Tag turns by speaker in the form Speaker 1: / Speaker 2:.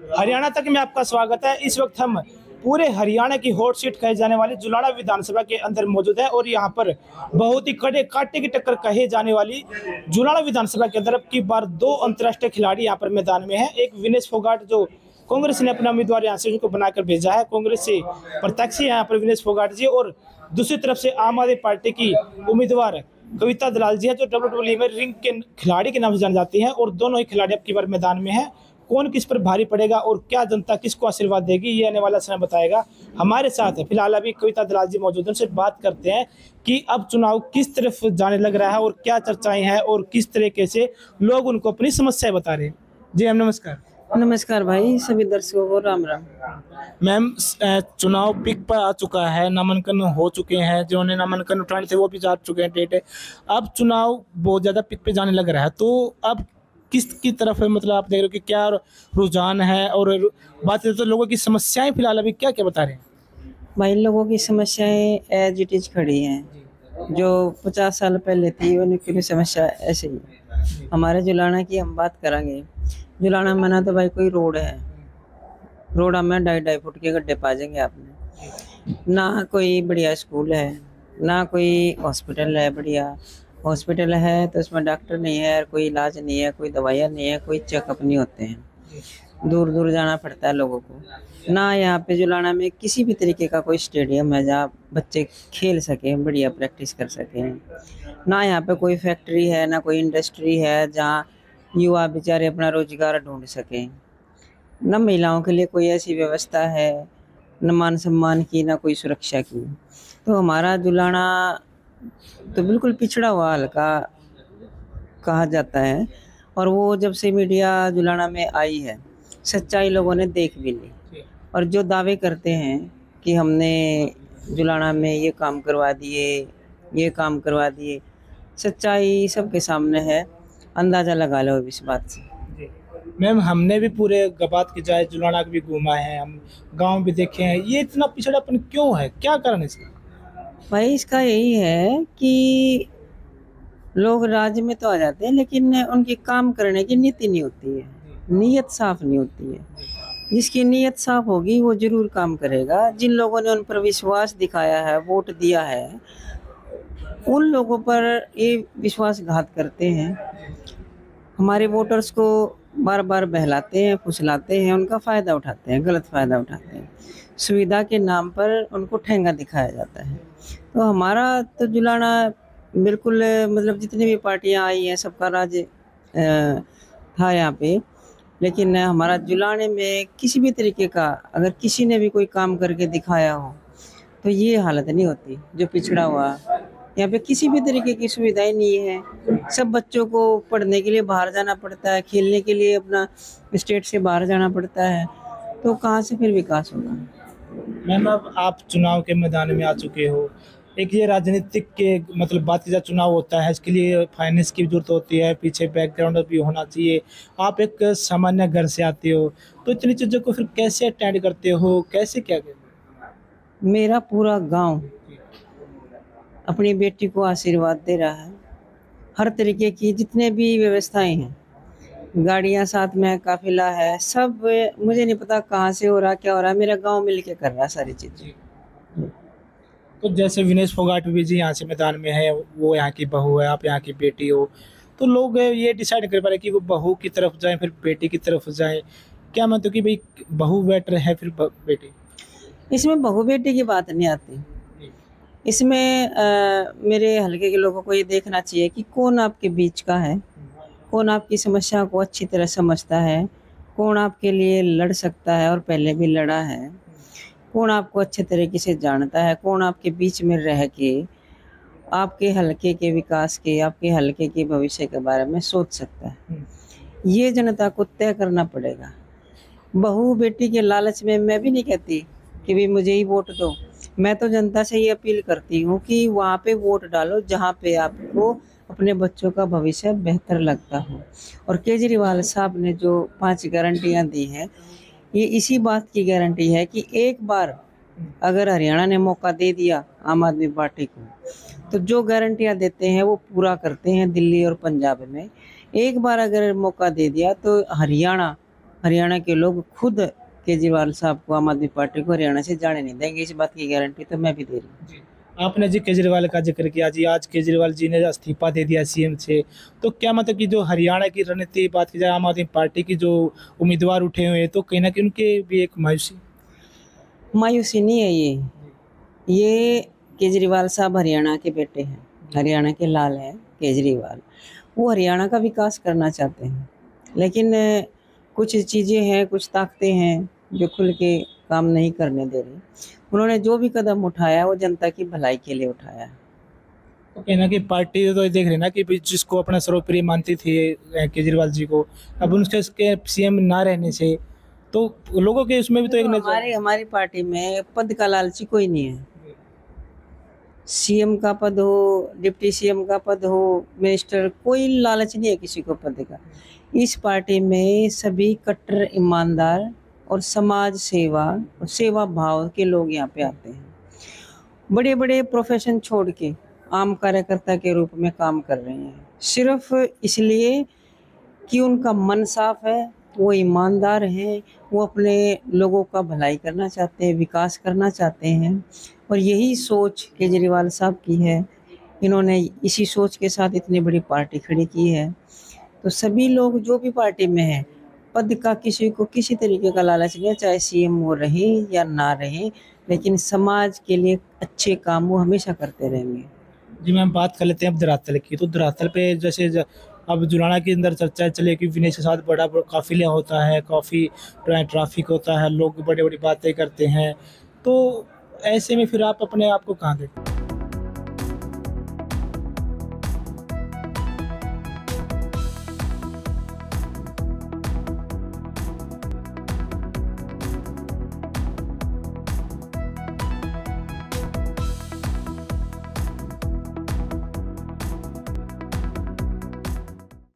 Speaker 1: हरियाणा तक में आपका स्वागत है। इस वक्त हम पूरे हरियाणा की हॉट सीट कहे जाने वाली जुलाना विधानसभा के अंदर मौजूद है और यहाँ पर बहुत ही कड़े कांटे की टक्कर कहे जाने वाली जुलाना विधानसभा के अंदर अब की बार दो अंतर्राष्ट्रीय खिलाड़ी यहाँ पर मैदान में है। एक विनेश फोगाट जो कांग्रेस ने अपना उम्मीदवार यहाँ से उनको बनाकर भेजा है, कांग्रेस से प्रत्याशी है यहाँ पर विनेश फोगाट जी, और दूसरी तरफ से आम आदमी पार्टी की उम्मीदवार कविता दलाल जी है जो WWE में रिंग के खिलाड़ी के नाम से जानी जाती है। और दोनों ही खिलाड़ी अब की बार मैदान में है। कौन किस पर भारी पड़ेगा और क्या जनता किसको आशीर्वाद देगी ये आने वाला समय बताएगा। हमारे साथ फिलहाल अभी कविता दलाल जी मौजूद हैं, उनसे बात करते हैं कि अब चुनाव किस तरफ जाने लग रहा है और क्या चर्चाएं हैं और किस तरीके से लोग उनको अपनी समस्याएं बता रहे हैं। जी मैम नमस्कार।
Speaker 2: नमस्कार भाई, सभी दर्शकों को राम राम।
Speaker 1: मैम चुनाव पिक पर आ चुका है, नामांकन हो चुके हैं, जिन्होंने नामांकन उठाने थे वो भी जा चुके हैं डेट। अब चुनाव बहुत ज्यादा पिक पे जाने लग रहा है, तो अब किस की तरफ है, मतलब आप देख रहे हो कि क्या रुझान है और बात करें तो लोगों की समस्याएं फिलहाल अभी क्या क्या बता रहे हैं।
Speaker 2: भाई लोगों की समस्याएं एज इट इज खड़ी हैं, जो 50 साल पहले थी उनकी भी समस्या ऐसे ही है। हमारे जुलाना की हम बात करेंगे। जुलाना में ना तो भाई कोई रोड है, रोड हमें 2.5 फुट के गड्ढे पा जाएंगे आपने, ना कोई बढ़िया स्कूल है, ना कोई हॉस्पिटल है। बढ़िया हॉस्पिटल है तो उसमें डॉक्टर नहीं है, कोई इलाज नहीं है, कोई दवाइयाँ नहीं है, कोई चेकअप नहीं होते हैं। दूर दूर जाना पड़ता है लोगों को। ना यहाँ पे जुलाना में किसी भी तरीके का कोई स्टेडियम है जहाँ बच्चे खेल सकें, बढ़िया प्रैक्टिस कर सकें। ना यहाँ पे कोई फैक्ट्री है, ना कोई इंडस्ट्री है जहाँ युवा बेचारे अपना रोजगार ढूंढ सकें। न महिलाओं के लिए कोई ऐसी व्यवस्था है, न मान सम्मान की, ना कोई सुरक्षा की। तो हमारा जुलाना तो बिल्कुल पिछड़ा हुआ हल्का कहा जाता है। और वो जब से मीडिया जुलाना में आई है, सच्चाई लोगों ने देख भी ली। और जो दावे करते हैं कि हमने जुलाना में ये काम करवा दिए, ये काम करवा दिए, सच्चाई सबके सामने है। अंदाज़ा लगा लो इस बात से।
Speaker 1: मैम हमने भी पूरे बात की जाए जुलाना भी घूमा है, हम गांव भी देखे हैं, ये इतना पिछड़ापन क्यों है, क्या कारण है इसका?
Speaker 2: भाई इसका यही है कि लोग राज्य में तो आ जाते हैं लेकिन उनकी काम करने की नीति नहीं होती है, नीयत साफ नहीं होती है। जिसकी नीयत साफ होगी वो जरूर काम करेगा। जिन लोगों ने उन पर विश्वास दिखाया है, वोट दिया है, उन लोगों पर ये विश्वासघात करते हैं। हमारे वोटर्स को बार बार बहलाते हैं, फुसलाते हैं, उनका फ़ायदा उठाते हैं, गलत फ़ायदा उठाते हैं। सुविधा के नाम पर उनको ठेंगा दिखाया जाता है। तो हमारा तो जुलाना बिल्कुल मतलब जितनी भी पार्टियां आई हैं सबका राज था यहाँ पे। लेकिन हमारा जुलाने में किसी भी तरीके का अगर किसी ने भी कोई काम करके दिखाया हो तो ये हालत नहीं होती जो पिछड़ा हुआ। यहाँ पे किसी भी तरीके की सुविधाएं नहीं है। सब बच्चों को पढ़ने के लिए बाहर जाना पड़ता है, खेलने के लिए अपना स्टेट से बाहर जाना पड़ता है, तो कहाँ से फिर विकास होगा।
Speaker 1: मैम अब आप चुनाव के मैदान में आ चुके हो, एक ये राजनीतिक के मतलब बात की जाए चुनाव होता है, इसके लिए फाइनेंस की जरूरत होती है, पीछे बैकग्राउंड भी होना चाहिए। आप एक सामान्य घर से आते हो तो इतनी चीज़ों को फिर कैसे अटेंड करते हो, कैसे क्या करते?
Speaker 2: मेरा पूरा गांव अपनी बेटी को आशीर्वाद दे रहा है। हर तरीके की जितने भी व्यवस्थाएं हैं, गाड़ियां साथ में, काफिला है, सब मुझे नहीं पता कहाँ से हो रहा, क्या हो रहा है, मेरा गांव मिल के कर रहा है सारी चीज़ें।
Speaker 1: तो जैसे विनेश फोगाट भी जी यहाँ से मैदान में है, वो यहाँ की बहू है, आप यहाँ की बेटी हो, तो लोग ये डिसाइड कर पा रहे कि वो बहू की तरफ जाएं फिर बेटी की तरफ जाएं। क्या मतलब कि भाई बहू बेटर है फिर बेटी?
Speaker 2: इसमें बहू बेटी की बात नहीं आती। इसमें मेरे हल्के के लोगों को ये देखना चाहिए कि कौन आपके बीच का है, कौन आपकी समस्या को अच्छी तरह समझता है, कौन आपके लिए लड़ सकता है और पहले भी लड़ा है, कौन आपको अच्छे तरीके से जानता है, कौन आपके बीच में रह के आपके हल्के के विकास के, आपके हल्के के भविष्य के बारे में सोच सकता है। ये जनता को तय करना पड़ेगा। बहू बेटी के लालच में मैं भी नहीं कहती कि भी मुझे ही वोट दो। मैं तो जनता से ये अपील करती हूँ कि वहाँ पे वोट डालो जहाँ पे आपको अपने बच्चों का भविष्य बेहतर लगता हो। और केजरीवाल साहब ने जो 5 गारंटियाँ दी हैं, ये इसी बात की गारंटी है कि एक बार अगर हरियाणा ने मौका दे दिया आम आदमी पार्टी को, तो जो गारंटियाँ देते हैं वो पूरा करते हैं। दिल्ली और पंजाब में एक बार अगर मौका दे दिया तो हरियाणा हरियाणा के लोग खुद केजरीवाल साहब को, आम आदमी पार्टी को हरियाणा से जाने नहीं देंगे। इस बात की गारंटी तो मैं भी दे रही हूँ।
Speaker 1: जी। आपने जी केजरीवाल का जिक्र किया जी, आज केजरीवाल जी ने इस्तीफा दे दिया सीएम से, तो क्या मतलब कि जो हरियाणा की रणनीति की बात की जाए, आम आदमी पार्टी की जो उम्मीदवार उठे हुए हैं, तो कहीं ना कहीं उनके भी एक
Speaker 2: मायूसी नहीं है ये केजरीवाल साहब हरियाणा के बेटे हैं, हरियाणा के लाल हैं केजरीवाल। वो हरियाणा का विकास करना चाहते हैं, लेकिन कुछ चीज़ें हैं, कुछ ताकतें हैं जो खुल के काम नहीं करने दे रही। उन्होंने जो भी कदम उठाया वो जनता की भलाई के लिए उठाया है।
Speaker 1: तो कहीं ना कहीं पार्टी तो देख रही ना कि भाई जिसको अपना सर्वप्रिय मानती थी केजरीवाल जी को, अब उनके सीएम ना रहने से तो लोगों के उसमें भी तो एक
Speaker 2: हमारी पार्टी में पद का लालची कोई नहीं है। सीएम का पद हो, डिप्टी सीएम का पद हो, मिनिस्टर, कोई लालच नहीं है किसी को पद का। इस पार्टी में सभी कट्टर ईमानदार और समाज सेवा और सेवा भाव के लोग यहाँ पे आते हैं। बड़े बड़े प्रोफेशन छोड़ के आम कार्यकर्ता के रूप में काम कर रहे हैं, सिर्फ इसलिए कि उनका मन साफ है, वो ईमानदार हैं, वो अपने लोगों का भलाई करना चाहते हैं, विकास करना चाहते हैं। और यही सोच केजरीवाल साहब की है। इन्होंने इसी सोच के साथ इतनी बड़ी पार्टी खड़ी की है। तो सभी लोग जो भी पार्टी में हैं, पद का किसी को किसी तरीके का लालच नहीं है, चाहे सीएम वो रहे या ना रहे, लेकिन समाज के लिए अच्छे काम वो हमेशा करते रहेंगे।
Speaker 1: जी मैम, बात कर लेते हैं अब धरातल की। तो धरातल पे जैसे अब जुलाना के अंदर चर्चा चले कि विनय के साथ बड़ा काफिला होता है, काफ़ी ट्रैफिक होता है, लोग बड़ी बड़ी बातें करते हैं, तो ऐसे में फिर आप अपने आप को कहाँ देखते हैं?